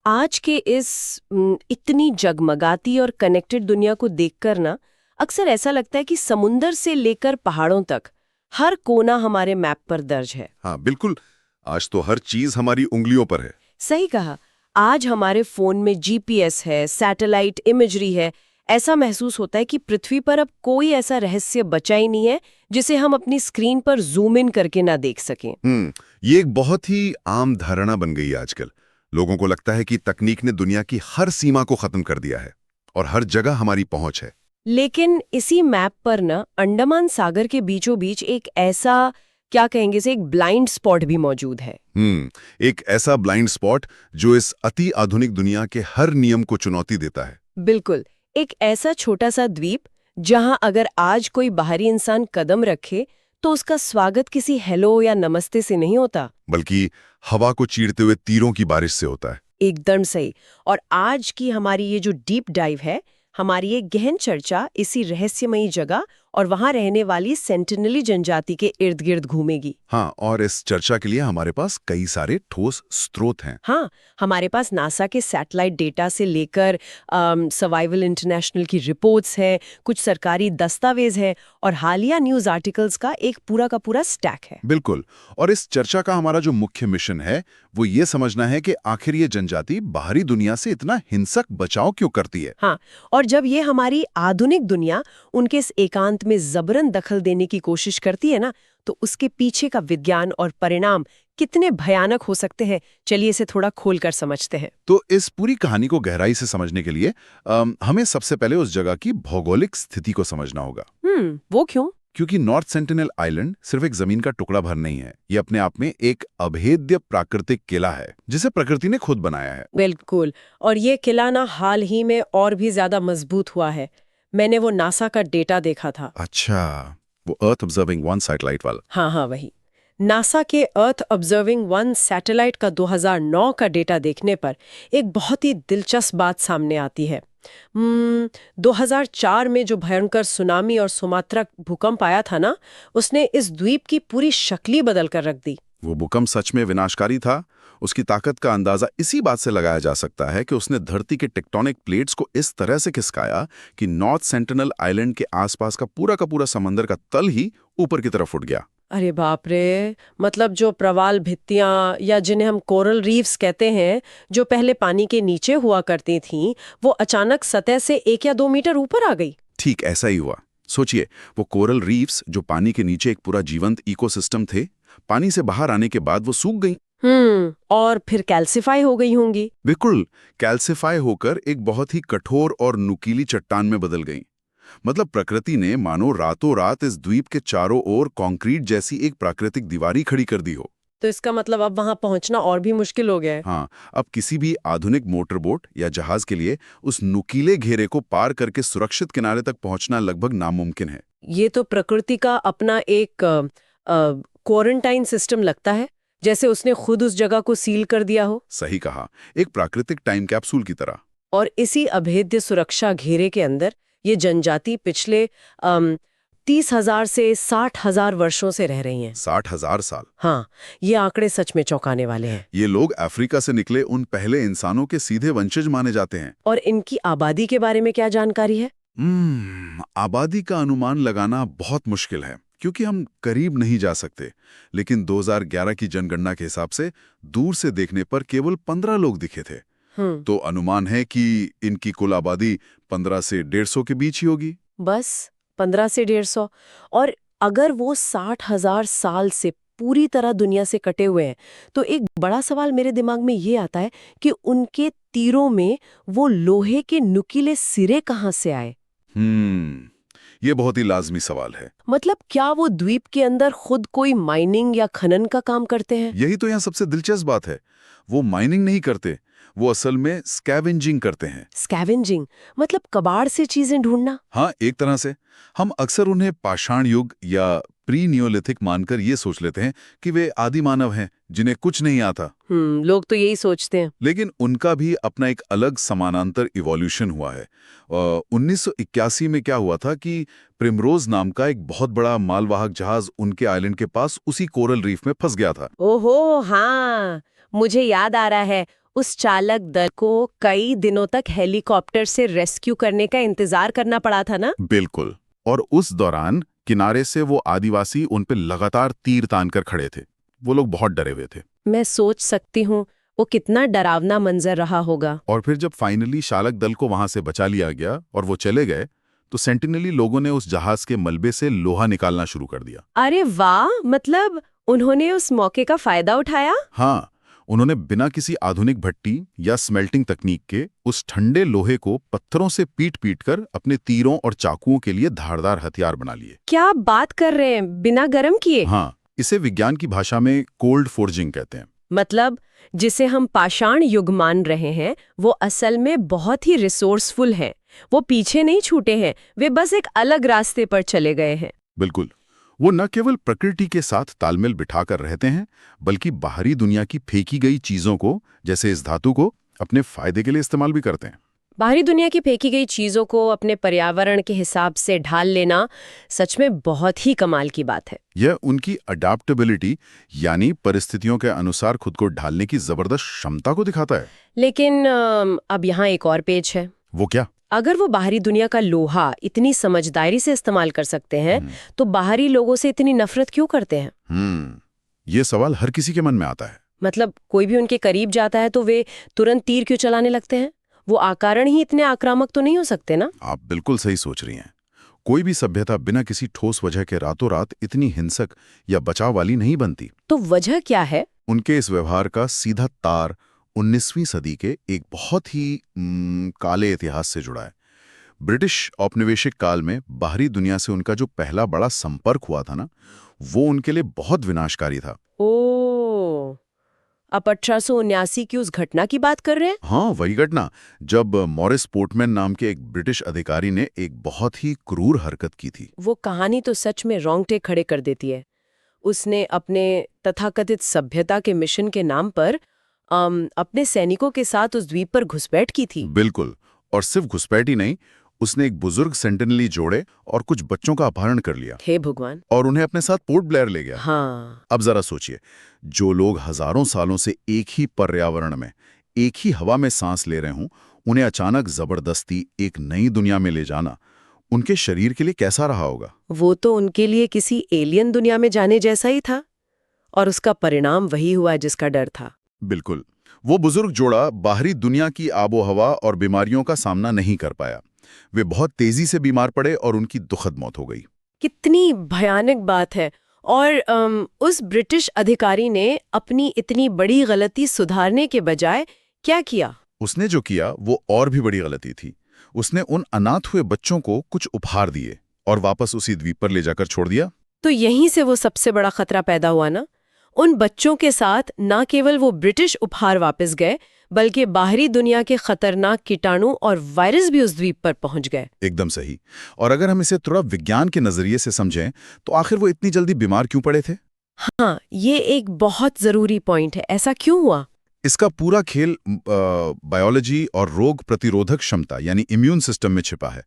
आज के इस इतनी जगमगाती और कनेक्टेड दुनिया को देखकर ना अक्सर ऐसा लगता है कि समुंदर से लेकर पहाड़ों तक हर कोना हमारे मैप पर दर्ज है। हाँ बिल्कुल। आज तो हर चीज हमारी उंगलियों पर है। सही कहा। आज हमारे फोन में जीपीएस है, सैटेलाइट इमेजरी है। ऐसा महसूस होता है कि पृथ्वी पर अब कोई ऐसा रहस्य बचा ही नहीं है जिसे हम अपनी स्क्रीन पर जूम इन करके ना देख सकें। ये एक बहुत ही आम धारणा बन गई है आजकल। लोगों को लगता है कि तकनीक ने दुनिया की हर सीमा को खत्म कर दिया है और हर जगह हमारी पहुंच है। लेकिन इसी मैप पर ना अंडमान सागर के बीचों बीच एक ऐसा, क्या कहेंगे से, एक ब्लाइंड स्पॉट भी मौजूद है। एक ऐसा ब्लाइंड स्पॉट जो इस अति आधुनिक दुनिया के हर नियम को चुनौती देता है। बिल्कुल, एक ऐसा छोटा सा द्वीप जहां अगर आज कोई बाहरी इंसान कदम रखे तो उसका स्वागत किसी हेलो या नमस्ते से नहीं होता, बल्कि हवा को चीरते हुए तीरों की बारिश से होता है। एकदम सही। और आज की हमारी ये जो डीप डाइव है, हमारी ये गहन चर्चा इसी रहस्यमयी जगह और वहां रहने वाली सेंटिनली जनजाति के इर्द गिर्द घूमेगी। हाँ, और इस चर्चा के लिए हमारे पास कई सारे ठोस स्रोत हैं। हाँ, हमारे पास नासा के सैटेलाइट डेटा से लेकर सर्वाइवल इंटरनेशनल की रिपोर्ट्स हैं, कुछ सरकारी दस्तावेज हैं और हालिया न्यूज आर्टिकल्स का एक पूरा का पूरा स्टैक है। बिल्कुल। और इस चर्चा का हमारा जो मुख्य मिशन है वो ये समझना है कि आखिर ये जनजाति बाहरी दुनिया से इतना हिंसक बचाव क्यों करती है। हाँ, और जब ये हमारी आधुनिक दुनिया उनके इस एकांत में जबरन दखल देने की कोशिश करती है ना, तो उसके पीछे का विज्ञान और परिणाम कितने भयानक हो सकते हैं, चलिए इसे थोड़ा खोलकर समझते हैं। तो इस पूरी कहानी को गहराई से समझने के लिए हमें सबसे पहले उस जगह की भौगोलिक स्थिति को समझना होगा। वो क्यों? क्योंकि नॉर्थ सेंटिनल आइलैंड सिर्फ एक जमीन का टुकड़ा भर नहीं है, ये अपने आप में एक अभेद्य प्राकृतिक किला है जिसे प्रकृति ने खुद बनाया है। बिल्कुल, और ये किला ना हाल ही में और भी ज्यादा मजबूत हुआ है। मैंने वो नासा का डेटा देखा था। अच्छा, वो अर्थ ऑब्जर्विंग वन सैटेलाइट वाला? हाँ, वही। नासा के अर्थ ऑब्जर्विंग वन सैटेलाइट का 2009 का डेटा देखने पर एक बहुत ही दिलचस्प बात सामने आती है। 2004 में जो भयंकर सुनामी और सुमात्रा भूकंप आया था ना, उसने इस द्वीप की पूरी शक्ल ही बदल कर रख दी। वो भूकंप सच में विनाशकारी था। उसकी ताकत का अंदाजा इसी बात से लगाया जा सकता है कि उसने धरती के टेक्टोनिक प्लेट्स को इस तरह से खिसकाया कि नॉर्थ सेंटिनल आइलैंड के आसपास का पूरा समंदर का तल ही ऊपर की तरफ उठ गया। अरे बाप रे! मतलब जो प्रवाल भित्तियां या जिन्हें हम कोरल रीफ्स कहते हैं, जो पहले पानी के नीचे हुआ करती थीं, वो अचानक सतह से 1 या 2 मीटर ऊपर आ गई। ठीक ऐसा ही हुआ। सोचिए, वो कोरल रीफ्स जो पानी के नीचे एक पूरा जीवंत इकोसिस्टम थे, पानी से बाहर आने के बाद वो सूख गई। और फिर कैल्सिफाई हो गई होंगी। बिल्कुल, कैल्सिफाई होकर एक बहुत ही कठोर और नुकीली चट्टान में बदल गई। मतलब प्रकृति ने मानो रातों रात इस द्वीप के चारों ओर कंक्रीट जैसी एक प्राकृतिक दीवारी खड़ी कर दी हो। तो इसका मतलब अब वहां पहुंचना और भी मुश्किल हो गया है। हाँ, अब किसी भी आधुनिक मोटरबोट या जहाज के लिए उस नुकीले घेरे को पार करके सुरक्षित किनारे तक पहुंचना लगभग नामुमकिन है। ये तो प्रकृति का अपना एक क्वारंटाइन सिस्टम लगता है, जैसे उसने खुद उस जगह को सील कर दिया हो। सही कहा, एक प्राकृतिक टाइम कैप्सूल की तरह। और इसी अभेद्य सुरक्षा घेरे के अंदर ये जनजाति पिछले 30,000 से 60,000 वर्षों से रह रही हैं। 60,000 साल? हाँ, ये आंकड़े सच में चौंकाने वाले हैं। ये लोग अफ्रीका से निकले उन पहले इंसानों के सीधे वंशज माने जाते हैं। और इनकी आबादी के बारे में क्या जानकारी है? आबादी का अनुमान लगाना बहुत मुश्किल है क्योंकि हम करीब नहीं जा सकते, लेकिन 2011 की जनगणना के हिसाब से दूर से देखने पर केवल 15 लोग दिखे थे। तो अनुमान है कि इनकी कुल आबादी 15 से 150 के बीच ही होगी। बस 15 से 150? और अगर वो 60,000 साल से पूरी तरह दुनिया से कटे हुए हैं, तो एक बड़ा सवाल मेरे दिमाग में ये आता है कि उनके तीरों में वो लोहे के नुकीले सिरे कहाँ से आए? ये बहुत ही लाजमी सवाल है। मतलब क्या वो द्वीप के अंदर खुद कोई माइनिंग या खनन का काम करते हैं? यही तो यहाँ सबसे दिलचस्प बात है। वो माइनिंग नहीं करते, वो असल में स्कैवेंजिंग करते हैं। स्कैवेंजिंग मतलब कबाड़ से चीजें ढूंढना? हाँ, एक तरह से। हम अक्सर उन्हें पाषाण युग या प्री नियोलिथिक मानकर ये सोच लेते हैं कि वे आदि मानव हैं जिन्हें कुछ नहीं आता। लोग तो यही सोचते हैं। लेकिन उनका भी अपना एक अलग समानांतर इवोल्यूशन हुआ है। 1981 में क्या हुआ था कि प्रिमरोज नाम का एक बहुत बड़ा मालवाहक जहाज उनके आइलैंड के पास उसी कोरल रीफ में फंस गया था। ओहो हाँ, मुझे याद आ रहा है। उस चालक दल को कई दिनों तक हेलीकॉप्टर से रेस्क्यू करने का इंतजार करना पड़ा था ना? बिल्कुल। और उस दौरान किनारे से वो आदिवासी उन पे लगातार तीर तान कर खड़े थे। वो लोग बहुत डरे हुए थे। मैं सोच सकती हूँ वो कितना डरावना मंजर रहा होगा। और फिर जब फाइनली चालक दल को वहां से बचा लिया गया और वो चले गए, तो सेंटिनली लोगों ने उस जहाज के मलबे से लोहा निकालना शुरू कर दिया। अरे वाह, मतलब उन्होंने उस मौके का फायदा उठाया। हाँ, उन्होंने बिना किसी आधुनिक भट्टी या स्मेल्टिंग तकनीक के उस ठंडे लोहे को पत्थरों से पीट-पीट कर अपने तीरों और चाकुओं के लिए धारदार हथियार बना लिए। क्या बात कर रहे हैं, बिना गर्म किए? हाँ, इसे विज्ञान की भाषा में कोल्ड फोर्जिंग कहते हैं। मतलब जिसे हम पाषाण युग मान रहे हैं, वो असल में बहुत ही रिसोर्सफुल है। वो पीछे नहीं छूटे हैं, वे बस एक अलग रास्ते पर चले गए हैं। बिल्कुल। वो न केवल प्रकृति के साथ तालमेल बिठाकर रहते हैं, बल्कि बाहरी दुनिया की फेंकी गई चीजों को, जैसे इस धातु को, अपने फायदे के लिए इस्तेमाल भी करते हैं। बाहरी दुनिया की फेंकी गई चीजों को अपने पर्यावरण के हिसाब से ढाल लेना सच में बहुत ही कमाल की बात है। यह उनकी अडैप्टेबिलिटी, यानी परिस्थितियों के अनुसार खुद को ढालने की जबरदस्त क्षमता को दिखाता है। लेकिन अब यहाँ एक और पेच है। वो क्या? अगर वो बाहरी दुनिया का लोहा इतनी समझदारी से इस्तेमाल कर सकते हैं, तो बाहरी लोगों से इतनी नफरत क्यों करते हैं? ये सवाल हर किसी के मन में आता है। मतलब कोई भी उनके करीब जाता है तो वे तुरंत तीर क्यों चलाने लगते हैं? वो आकारण ही इतने आक्रामक तो नहीं हो सकते ना? आप बिल्कुल सही सोच रही हैं। कोई भी सभ्यता बिना किसी ठोस वजह के रातों रात इतनी हिंसक या बचाव वाली नहीं बनती। तो वजह क्या है? उनके इस व्यवहार का सीधा तार 19वीं सदी के एक बहुत ही काले इतिहास से जुड़ा है। ब्रिटिश औपनिवेशिक काल में बाहरी दुनिया से उनका जो पहला बड़ा संपर्क हुआ था ना, वो उनके लिए बहुत विनाशकारी था। ओह, आप 1879 की उस घटना की बात कर रहे हैं? हाँ, वही घटना, जब मॉरिस पोर्टमैन नाम के एक ब्रिटिश अधिकारी ने एक बहुत ही क्रूर हरकत की थी। वो कहानी तो सच में रोंगटे खड़े कर देती है। उसने अपने तथाकथित सभ्यता के मिशन के नाम पर अपने सैनिकों के साथ उस द्वीप पर घुसपैठ की थी। बिल्कुल। और सिर्फ घुसपैठ ही नहीं, उसने एक बुजुर्ग सेंटिनली जोड़े और कुछ बच्चों का अपहरण कर लिया। हे भगवान! और उन्हें अपने साथ पोर्ट ब्लेयर ले गया। हाँ। अब जरा सोचिए, जो लोग हजारों सालों से एक ही पर्यावरण में, एक ही हवा में सांस ले रहे हों, उन्हें अचानक जबरदस्ती एक नई दुनिया में ले जाना उनके शरीर के लिए कैसा रहा होगा? वो तो उनके लिए किसी एलियन दुनिया में जाने जैसा ही था, और उसका परिणाम वही हुआ जिसका डर था। बिल्कुल। वो बुजुर्ग जोड़ा बाहरी दुनिया की आबोहवा और बीमारियों का सामना नहीं कर पाया। वे बहुत तेजी से बीमार पड़े और उनकी दुखद मौत हो गई। कितनी भयानक बात है। और उस ब्रिटिश अधिकारी ने अपनी इतनी बड़ी गलती सुधारने के बजाय क्या किया? उसने जो किया वो और भी बड़ी गलती थी। उसने उन अनाथ हुए बच्चों को कुछ उपहार दिए और वापस उसी द्वीप पर ले जाकर छोड़ दिया। तो यहीं से वो सबसे बड़ा खतरा पैदा हुआ ना। उन बच्चों के साथ ना केवल वो ब्रिटिश उपहार वापस गए, बल्कि बाहरी दुनिया के खतरनाक कीटाणु और वायरस भी उस द्वीप पर पहुंच गए। एकदम सही। और अगर हम इसे थोड़ा विज्ञान के नजरिए से समझें, तो आखिर वो इतनी जल्दी बीमार क्यों पड़े थे? हाँ, ये एक बहुत जरूरी पॉइंट है। ऐसा क्यों हुआ? इसका पूरा खेल बायोलॉजी और रोग प्रतिरोधक क्षमता यानी इम्यून सिस्टम में छिपा है।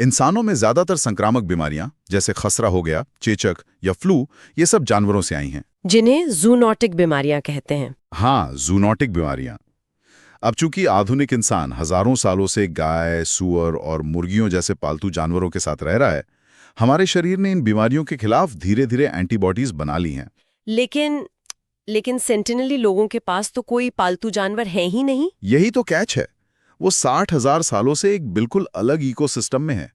इंसानों में ज्यादातर संक्रामक बीमारियां जैसे खसरा हो गया, चेचक या फ्लू, ये सब जानवरों से आई हैं, जिन्हें जूनोटिक बीमारियां कहते हैं। हाँ, जूनोटिक बीमारियां। अब चूंकि आधुनिक इंसान हजारों सालों से गाय, सूअर और मुर्गियों जैसे पालतू जानवरों के साथ रह रहा है, हमारे शरीर ने इन बीमारियों के खिलाफ धीरे धीरे एंटीबॉडीज बना ली हैं। लेकिन सेंटिनली लोगों के पास तो कोई पालतू जानवर है ही नहीं। यही तो कैच है। वो 60,000 सालों से एक बिल्कुल अलग इकोसिस्टम में है।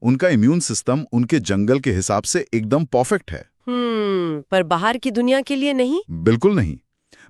उनका इम्यून सिस्टम उनके जंगल के हिसाब से एकदम परफेक्ट है। पर बाहर की दुनिया के लिए नहीं। बिल्कुल नहीं।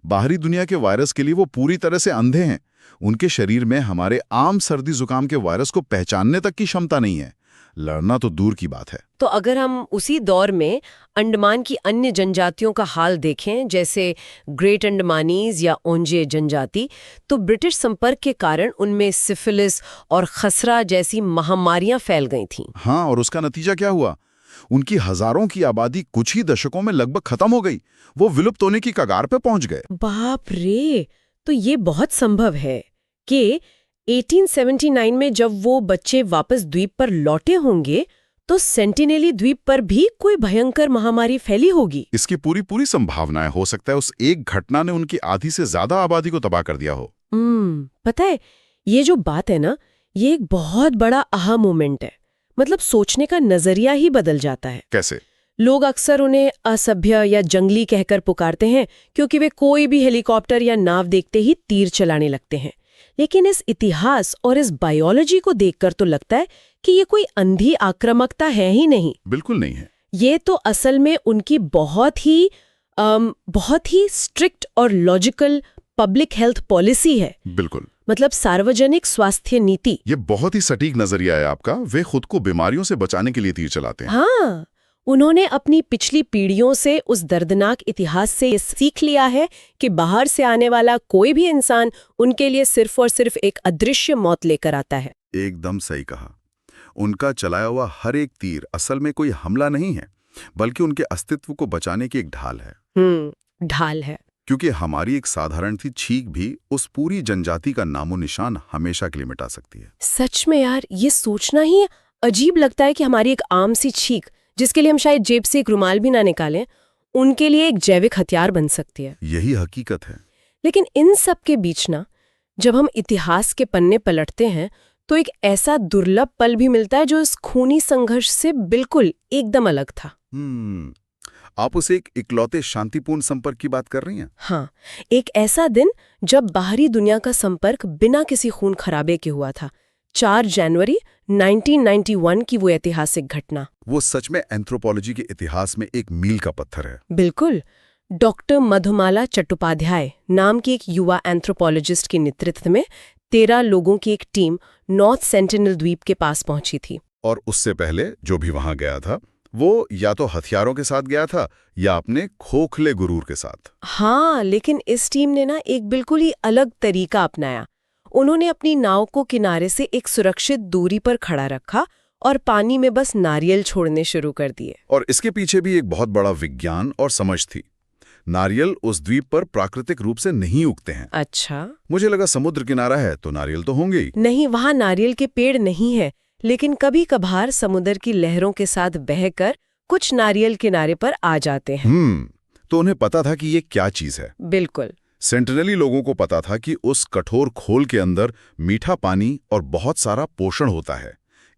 बाहरी दुनिया के वायरस के लिए वो पूरी तरह से अंधे हैं। उनके शरीर में हमारे आम सर्दी जुकाम के वायरस को पहचानने तक की क्षमता नहीं है। लड़ना तो दूर की बात है। तो अगर हम उसी दौर में अंडमान की अन्य जनजातियों का हाल देखें, जैसे ग्रेट अंडमानीज या ओंजे जनजाति, तो ब्रिटिश संपर्क के कारण उनमें सिफिलिस और खसरा जैसी महामारियां फैल गई थीं। हाँ, और उसका नतीजा क्या हुआ? उनकी हजारों की आबादी कुछ ही दशकों में लगभग खत्म हो गई। वो विलुप्त होने की कगार पे पहुंच गए। बाप रे! तो ये बहुत संभव है कि 1879 में जब वो बच्चे वापस द्वीप पर लौटे होंगे, तो सेंटिनेली द्वीप पर भी कोई भयंकर महामारी फैली होगी। इसकी पूरी संभावना है। हो सकता है उस एक घटना ने उनकी आधी से ज्यादा आबादी को तबाह कर दिया हो। पता है, ये जो बात है ना, ये एक बहुत बड़ा aha मोमेंट है। मतलब सोचने का नजरिया ही बदल जाता है। कैसे? लोग अक्सर उन्हें असभ्य या जंगली कहकर पुकारते हैं क्योंकि वे कोई भी हेलीकॉप्टर या नाव देखते ही तीर चलाने लगते हैं। लेकिन इस इतिहास और इस बायोलॉजी को देखकर तो लगता है कि ये कोई अंधी आक्रामकता है ही नहीं। बिल्कुल नहीं है। ये तो असल में उनकी बहुत ही स्ट्रिक्ट और लॉजिकल पब्लिक हेल्थ पॉलिसी है। बिल्कुल। मतलब सार्वजनिक स्वास्थ्य नीति। ये बहुत ही सटीक नजरिया है आपका। वे खुद को बीमारियों से बचाने के लिए तीर चलाते हैं। हाँ, उन्होंने अपनी पिछली पीढ़ियों से उस दर्दनाक इतिहास से ये सीख लिया है कि बाहर से आने वाला कोई भी इंसान उनके लिए सिर्फ और सिर्फ एक अदृश्य मौत लेकर आता है। एकदम सही कहा। उनका चलाया हुआ हर एक तीर असल में कोई हमला नहीं है, बल्कि उनके अस्तित्व को बचाने की एक ढाल है। ढाल है। क्योंकि हमारी एक साधारण सी छींक भी उस पूरी जनजाति का नामो निशान हमेशा के लिए मिटा सकती है। सच में यार, ये सोचना ही अजीब लगता है कि हमारी एक आम सी छींक, जिसके लिए हम शायद जेब से एक रुमाल भी ना निकालें, उनके लिए एक जैविक हथियार बन सकती है। यही हकीकत है। लेकिन इन सब के बीच ना, जब हम इतिहास के पन्ने पलटते हैं तो एक ऐसा दुर्लभ पल भी मिलता है जो इस खूनी संघर्ष से बिल्कुल एकदम अलग था। आप उसे एक इकलौते शांतिपूर्ण संपर्क की बात कर रही हैं? हाँ, एक ऐसा दिन जब बाहरी दुनिया का संपर्क बिना किसी खून खराबे के हुआ था। 4 जनवरी 1991 की वो ऐतिहासिक घटना। वो सच में एंथ्रोपोलॉजी के इतिहास में एक मील का पत्थर है। बिल्कुल। डॉक्टर मधुमाला चट्टोपाध्याय नाम की एक युवा एंथ्रोपोलॉजिस्ट के नेतृत्व में 13 लोगों की एक टीम नॉर्थ सेंटिनल द्वीप के पास पहुंची थी। और उससे पहले जो भी वहां गया था वो या तो हथियारों के साथ गया था या अपने खोखले गुरूर के साथ। हाँ, लेकिन इस टीम ने ना एक बिल्कुल ही अलग तरीका अपनाया। उन्होंने अपनी नाव को किनारे से एक सुरक्षित दूरी पर खड़ा रखा और पानी में बस नारियल छोड़ने शुरू कर दिए। और इसके पीछे भी एक बहुत बड़ा विज्ञान और समझ थी। नारियल उस द्वीप पर प्राकृतिक रूप से नहीं उगते हैं। अच्छा। मुझे लगा समुद्र किनारा है तो नारियल तो होंगे ही। नहीं, वहाँ नारियल के पेड़ नहीं है, लेकिन कभी कभार समुद्र की लहरों के साथ बहकर कुछ नारियल किनारे पर आ जाते हैं। तो उन्हें पता था कि ये क्या चीज है। बिल्कुल। सेंटिनली लोगों को पता था कि उस कठोर खोल के अंदर मीठा पानी और बहुत सारा पोषण होता है,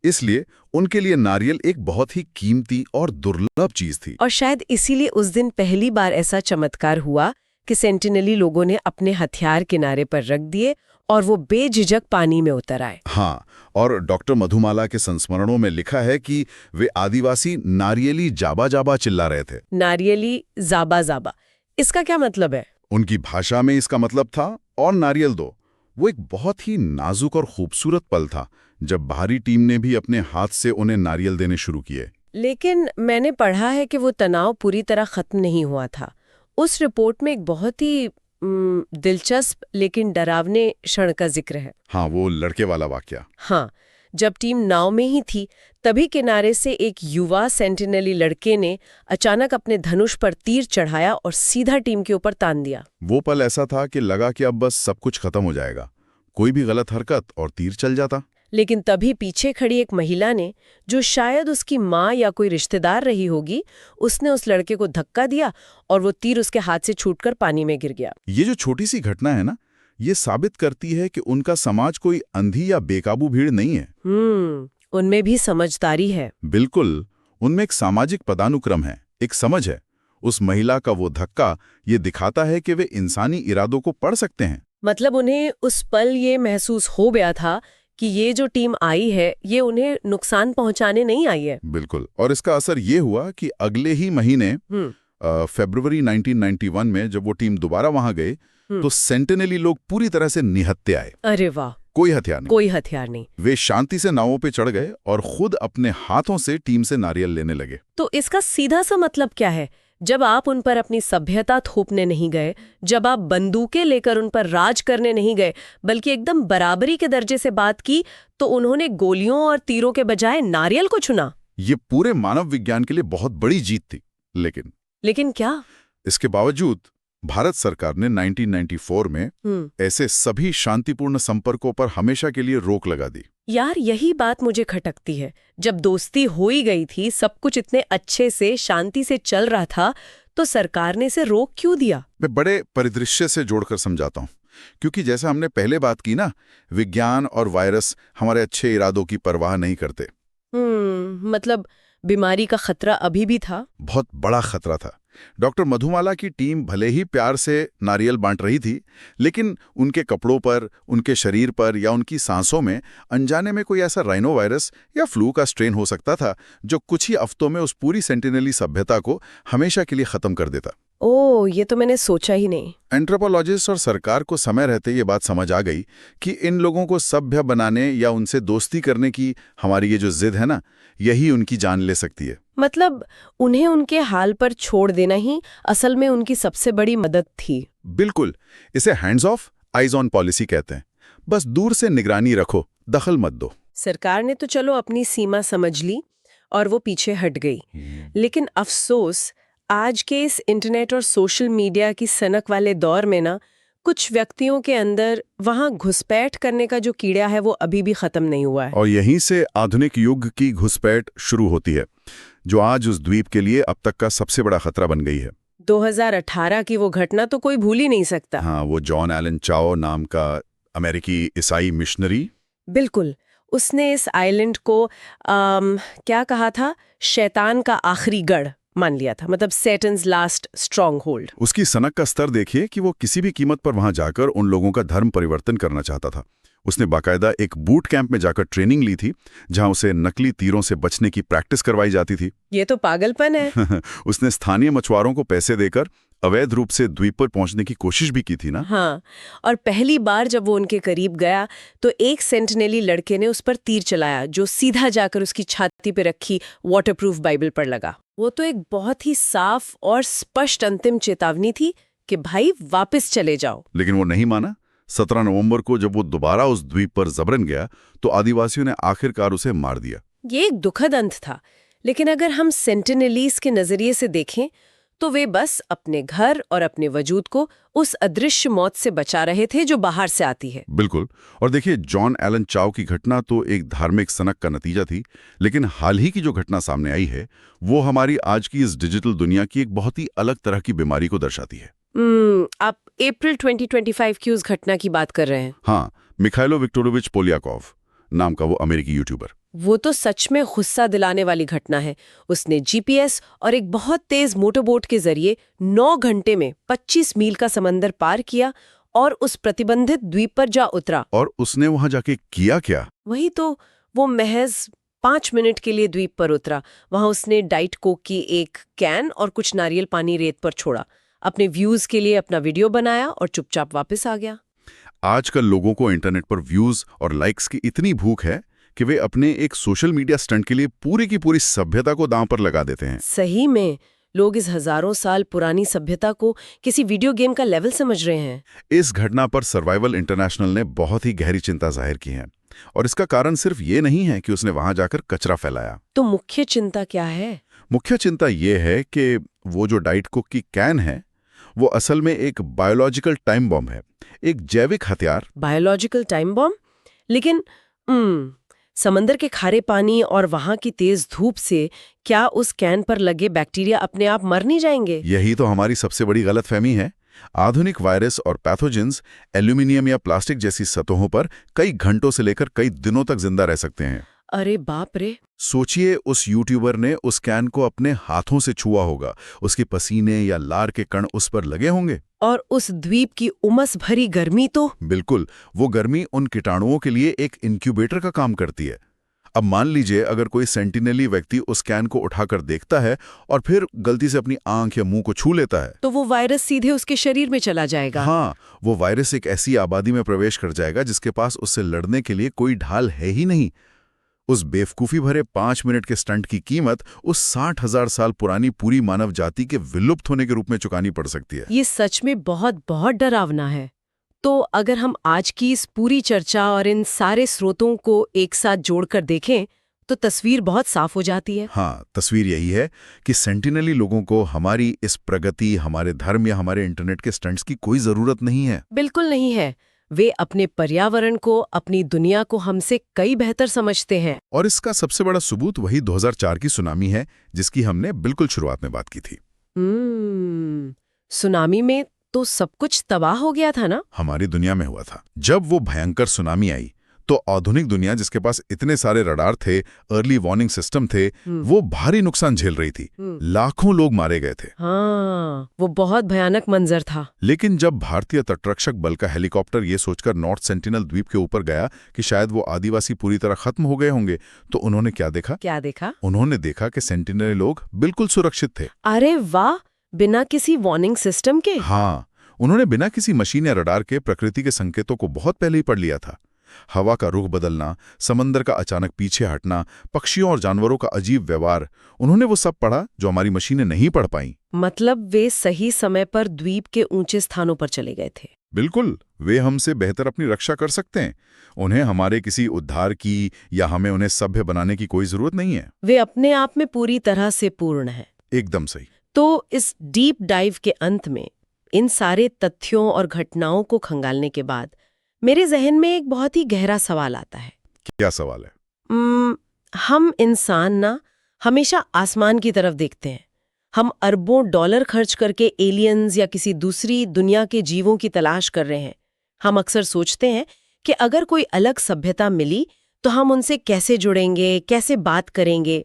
इसलिए उनके लिए नारियल एक बहुत ही कीमती और दुर्लभ चीज थी। और शायद इसीलिए उस दिन पहली बार ऐसा चमत्कार हुआ कि सेंटिनली लोगों ने अपने हथियार किनारे पर रख दिए और वो बेझिझक पानी में उतर आए। हाँ, और डॉक्टर मधुमाला के संस्मरणों में लिखा है कि वे आदिवासी नारियली जाबा जाबा चिल्ला रहे थे। नारियली जाबा जाबा, इसका क्या मतलब है? उनकी भाषा में इसका मतलब था और नारियल दो। वो एक बहुत ही नाजुक और खूबसूरत पल था जब बाहरी टीम ने भी अपने हाथ से उन्हें नारियल देने शुरू किए। लेकिन मैंने पढ़ा है कि वो तनाव पूरी तरह खत्म नहीं हुआ था। उस रिपोर्ट में एक बहुत ही दिलचस्प लेकिन डरावने क्षण का जिक्र है। हाँ, वो लड़के वाला वाकया। हाँ, जब टीम नाव में ही थी तभी किनारे से एक युवा सेंटिनली लड़के ने अचानक अपने धनुष पर तीर चढ़ाया और सीधा टीम के ऊपर तान दिया। वो पल ऐसा था कि लगा कि अब बस सब कुछ खत्म हो जाएगा, कोई भी गलत हरकत और तीर चल जाता। लेकिन तभी पीछे खड़ी एक महिला ने, जो शायद उसकी माँ या कोई रिश्तेदार रही होगी, उसने उस लड़के को धक्का दिया और वो तीर उसके हाथ से छूटकर पानी में गिर गया। ये जो छोटी सी घटना है ना, ये साबित करती है कि उनका समाज कोई अंधी या बेकाबू भीड़ नहीं है। उनमें भी समझदारी है। बिल्कुल, उनमें एक सामाजिक पदानुक्रम है, एक समझ है। उस महिला का वो धक्का ये दिखाता है कि वे इंसानी इरादों को पढ़ सकते हैं। मतलब उन्हें उस पल ये महसूस हो गया था कि ये जो टीम आई है ये उन्हें नुकसान पहुंचाने नहीं आई है। बिल्कुल, और इसका असर ये हुआ कि अगले ही महीने फरवरी 1991 में जब वो टीम दोबारा वहां गए तो सेंटिनली लोग पूरी तरह से निहत्थे आए। अरे वाह! कोई हथियार नहीं। वे शांति से नावों पे चढ़ गए और खुद अपने हाथों से टीम से नारियल लेने लगे। तो इसका सीधा सा मतलब क्या है? जब आप उन पर अपनी सभ्यता थोपने नहीं गए, जब आप बंदूकें लेकर उन पर राज करने नहीं गए, बल्कि एकदम बराबरी के दर्जे से बात की, तो उन्होंने गोलियों और तीरों के बजाय नारियल को चुना। ये पूरे मानव विज्ञान के लिए बहुत बड़ी जीत थी। लेकिन क्या? इसके बावजूद भारत सरकार ने 1994 में ऐसे सभी शांतिपूर्ण संपर्कों पर हमेशा के लिए रोक लगा दी। यार, यही बात मुझे खटकती है। जब दोस्ती हो ही गई थी, सब कुछ इतने अच्छे से शांति से चल रहा था, तो सरकार ने इसे रोक क्यों दिया? मैं बड़े परिदृश्य से जोड़कर समझाता हूँ। क्योंकि जैसा हमने पहले बात की ना, विज्ञान और वायरस हमारे अच्छे इरादों की परवाह नहीं करते। मतलब बीमारी का खतरा अभी भी था। बहुत बड़ा खतरा था। डॉक्टर मधुमाला की टीम भले ही प्यार से नारियल बांट रही थी, लेकिन उनके कपड़ों पर, उनके शरीर पर या उनकी सांसों में अनजाने में कोई ऐसा राइनो वायरस या फ्लू का स्ट्रेन हो सकता था जो कुछ ही हफ्तों में उस पूरी सेंटिनली सभ्यता को हमेशा के लिए खत्म कर देता। ओह, ये तो मैंने सोचा ही नहीं। एंथ्रोपोलॉजिस्ट और सरकार को समय रहते ये बात समझ आ गई कि इन लोगों को सभ्य बनाने या उनसे दोस्ती करने की हमारी ये जो जिद है ना, यही उनकी जान ले सकती है। मतलब उन्हें उनके हाल पर छोड़ देना ही असल में उनकी सबसे बड़ी मदद थी। बिल्कुल। इसे hands of eyes on policy कहते हैं। बस दूर से निगरानी रखो, दखल मत दो। सरकार ने तो चलो अपनी सीमा समझ ली और वो पीछे हट गई, लेकिन अफसोस आज के इस इंटरनेट और सोशल मीडिया की सनक वाले दौर में ना, कुछ व्यक्तियों के अंदर वहां घुसपैठ करने का जो कीड़ा है वो अभी भी खत्म नहीं हुआ है। और यहीं से आधुनिक युग की घुसपैठ शुरू होती है, जो आज उस द्वीप के लिए अब तक का सबसे बड़ा खतरा बन गई है। 2018 की वो घटना तो कोई भूल ही नहीं सकता। हाँ, वो जॉन एलन चाओ नाम का अमेरिकी ईसाई मिशनरी। बिल्कुल, उसने इस आइलैंड को क्या कहा था, शैतान का आखिरी गढ़ मान लिया था, मतलब सैटन्स लास्ट स्ट्रॉन्ग होल्ड। उसकी सनक का स्तर देखिए कि वो किसी भी कीमत पर वहां जाकर उन लोगों का धर्म परिवर्तन करना चाहता था। उसने बाकायदा एक बूट कैंप में जाकर ट्रेनिंग ली थी, जहां उसे नकली तीरों से बचने की प्रैक्टिस करवाई जाती थी। ये तो पागलपन है। उसने स्थानीय मछुआरों को पैसे देकर अवैध रूप से द्वीप पर पहुंचने की कोशिश भी की थी ना। हाँ, और पहली बार जब वो उनके करीब गया तो एक सेंटिनेली लड़के ने उस पर तीर चलाया, जो सीधा जाकर उसकी छाती पे रखी वाटरप्रूफ बाइबल पर लगा। वो तो एक बहुत ही साफ और स्पष्ट अंतिम चेतावनी थी कि भाई वापस चले जाओ। लेकिन वो नहीं माना। 17 नवंबर को जब वो दोबारा उस द्वीप पर जबरन गया तो आदिवासियों ने आखिरकार उसे मार दिया। ये एक दुखद अंत था, लेकिन अगर हम सेंटिनेलीज के नजरिए से देखें तो वे बस अपने घर और अपने वजूद को उस अदृश्य मौत से बचा रहे थे जो बाहर से आती है। बिल्कुल। और देखिए, जॉन एलन चाओ की घटना तो एक धार्मिक सनक का नतीजा थी, लेकिन हाल ही की जो घटना सामने आई है वो हमारी आज की इस डिजिटल दुनिया की एक बहुत ही अलग तरह की बीमारी को दर्शाती है। आप अप्रैल 2025 की उस घटना की बात कर रहे हैं? हाँ, मिखाइलो विक्टोरोविच पोलियाकोव नाम का वो अमेरिकी यूट्यूबर। वो तो सच में गुस्सा दिलाने वाली घटना है। उसने जीपीएस और एक बहुत तेज मोटरबोट के जरिए 9 घंटे में 25 मील का समंदर पार किया और उस प्रतिबंधित द्वीप पर जा उतरा। और उसने वहां जाके किया क्या? वही तो, वो महज 5 मिनट के लिए द्वीप पर उतरा। वहां उसने डाइट कोक की एक कैन और कुछ नारियल पानी रेत पर छोड़ा, अपने व्यूज के लिए अपना वीडियो बनाया और चुपचाप वापस आ गया। आजकल लोगों को इंटरनेट पर व्यूज और लाइक्स की इतनी भूख है कि वे अपने एक सोशल मीडिया स्टंट के लिए पूरी की पूरी सभ्यता को दांव पर लगा देते हैं। सही में, लोग इस हजारों साल पुरानी सभ्यता को किसी वीडियो गेम का लेवल समझ रहे हैं। इस घटना पर सर्वाइवल इंटरनेशनल ने बहुत ही गहरी चिंता जाहिर की है, और इसका कारण सिर्फ ये नहीं है कि उसने वहां जाकर कचरा फैलाया। तो मुख्य चिंता क्या है? मुख्य चिंता ये है कि वो जो डाइट कोक की कैन है वो असल में एक बायोलॉजिकल टाइम बॉम्ब है, एक जैविक हथियार। Biological time bomb? लेकिन समंदर के खारे पानी और वहां की तेज धूप से क्या उस कैन पर लगे बैक्टीरिया अपने आप मर नहीं जाएंगे? यही तो हमारी सबसे बड़ी गलतफहमी है। आधुनिक वायरस और पैथोजेंस एल्यूमिनियम या प्लास्टिक जैसी सतहों पर कई घंटों से लेकर कई दिनों तक जिंदा रह सकते हैं। अरे बाप रे! सोचिए, उस यूट्यूबर ने उस कैन को अपने हाथों से छुआ होगा, उसके पसीने या लार के कण उस पर लगे होंगे। और उस द्वीप की उमस भरी गर्मी तो? बिल्कुल, वो गर्मी उन कीटाणुओं के लिए एक इंक्यूबेटर का काम करती है। अब मान लीजिए अगर कोई सेंटिनेली व्यक्ति उस कैन को उठाकर देखता है और फिर गलती से अपनी आंख या मुंह को छू लेता है, तो वो वायरस सीधे उसके शरीर में चला जाएगा। हाँ, वो वायरस एक ऐसी आबादी में प्रवेश कर जाएगा जिसके पास उससे लड़ने के लिए कोई ढाल है ही नहीं। उस बेवकूफी भरे 5 मिनट के स्टंट की कीमत उस 60,000 साल पुरानी पूरी मानव जाति के विलुप्त होने के रूप में चुकानी पड़ सकती है। ये सच में बहुत बहुत डरावना है। तो अगर हम आज की इस पूरी चर्चा और इन सारे स्रोतों को एक साथ जोड़कर देखें तो तस्वीर बहुत साफ हो जाती है। हाँ, तस्वीर यही है कि सेंटिनली लोगों को हमारी इस प्रगति, हमारे धर्म या हमारे इंटरनेट के स्टंट्स की कोई जरूरत नहीं है। बिल्कुल नहीं है। वे अपने पर्यावरण को, अपनी दुनिया को हमसे कई बेहतर समझते हैं। और इसका सबसे बड़ा सबूत वही 2004 की सुनामी है, जिसकी हमने बिल्कुल शुरुआत में बात की थी। सुनामी में तो सब कुछ तबाह हो गया था ना? हमारी दुनिया में हुआ था। जब वो भयंकर सुनामी आई तो आधुनिक दुनिया, जिसके पास इतने सारे रडार थे, अर्ली वार्निंग सिस्टम थे, वो भारी नुकसान झेल रही थी। लाखों लोग मारे गए थे। हाँ, वो बहुत भयानक मंजर था। लेकिन जब भारतीय तटरक्षक बल का हेलीकॉप्टर ये सोचकर नॉर्थ सेंटिनल द्वीप के ऊपर गया कि शायद वो आदिवासी पूरी तरह खत्म हो गए होंगे, तो उन्होंने क्या देखा? क्या देखा? उन्होंने देखा कि सेंटिनल लोग बिल्कुल सुरक्षित थे। अरे वाह, बिना किसी वार्निंग सिस्टम के? हाँ, उन्होंने बिना किसी मशीन या रडार के प्रकृति के संकेतों को बहुत पहले ही पढ़ लिया था। हवा का रुख बदलना, समंदर का अचानक पीछे हटना, पक्षियों और जानवरों का अजीब व्यवहार, उन्होंने वो सब पढ़ा जो हमारी मशीनें नहीं पढ़ पाईं। मतलब वे सही समय पर द्वीप के ऊंचे स्थानों पर चले गए थे। बिल्कुल, वे हमसे बेहतर अपनी रक्षा कर सकते हैं। उन्हें हमारे किसी उद्धार की या हमें उन्हें सभ्य बनाने की कोई जरूरत नहीं है। वे अपने आप में पूरी तरह से पूर्ण हैं। एकदम सही। तो इस डीप डाइव के अंत में इन सारे तथ्यों और घटनाओं को खंगालने के बाद मेरे जहन में एक बहुत ही गहरा सवाल आता है। क्या सवाल है? हम इंसान ना हमेशा आसमान की तरफ देखते हैं। हम अरबों डॉलर खर्च करके एलियंस या किसी दूसरी दुनिया के जीवों की तलाश कर रहे हैं। हम अक्सर सोचते हैं कि अगर कोई अलग सभ्यता मिली तो हम उनसे कैसे जुड़ेंगे, कैसे बात करेंगे।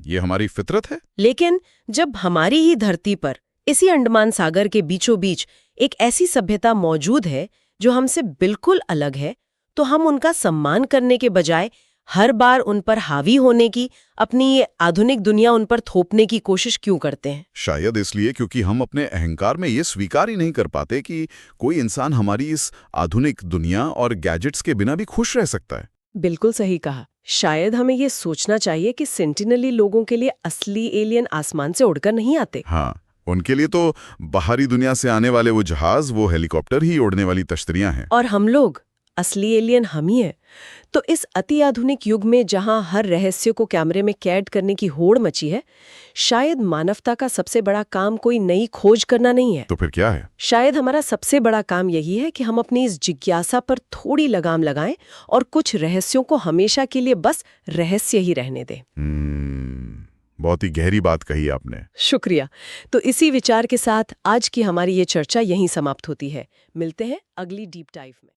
ये हमारी फितरत है। लेकिन जब हमारी ही धरती पर इसी अंडमान सागर के बीचों बीच एक ऐसी सभ्यता मौजूद है जो हमसे बिल्कुल अलग है, तो हम उनका सम्मान करने के बजाय हर बार उन पर हावी होने की, अपनी ये आधुनिक दुनिया उन पर थोपने की कोशिश क्यों करते हैं? शायद इसलिए क्योंकि हम अपने अहंकार में ये स्वीकार ही नहीं कर पाते कि कोई इंसान हमारी इस आधुनिक दुनिया और गैजेट्स के बिना भी खुश रह सकता है। बिल्कुल सही कहा। शायद हमें ये सोचना चाहिए कि सेंटिनली लोगों के लिए असली एलियन आसमान से उड़कर नहीं आते। हाँ, उनके लिए तो बाहरी दुनिया से आने वाले वो जहाज, वो हेलीकॉप्टर ही उड़ने वाली तश्तरियां हैं। और हम लोग असली एलियन हम ही है। तो इस अति आधुनिक युग में जहां हर रहस्य को कैमरे में कैद करने की होड़ मची है, शायद मानवता का सबसे बड़ा काम कोई नई खोज करना नहीं है। तो फिर क्या है? शायद हमारा सबसे बड़ा काम यही है कि हम अपनी इस जिज्ञासा पर थोड़ी लगाम लगाएं और कुछ रहस्यों को हमेशा के लिए बस रहस्य ही रहने दें। बहुत ही गहरी बात कही आपने। शुक्रिया। तो इसी विचार के साथ आज की हमारी ये चर्चा यहीं समाप्त होती है। मिलते हैं अगली डीप डाइव में।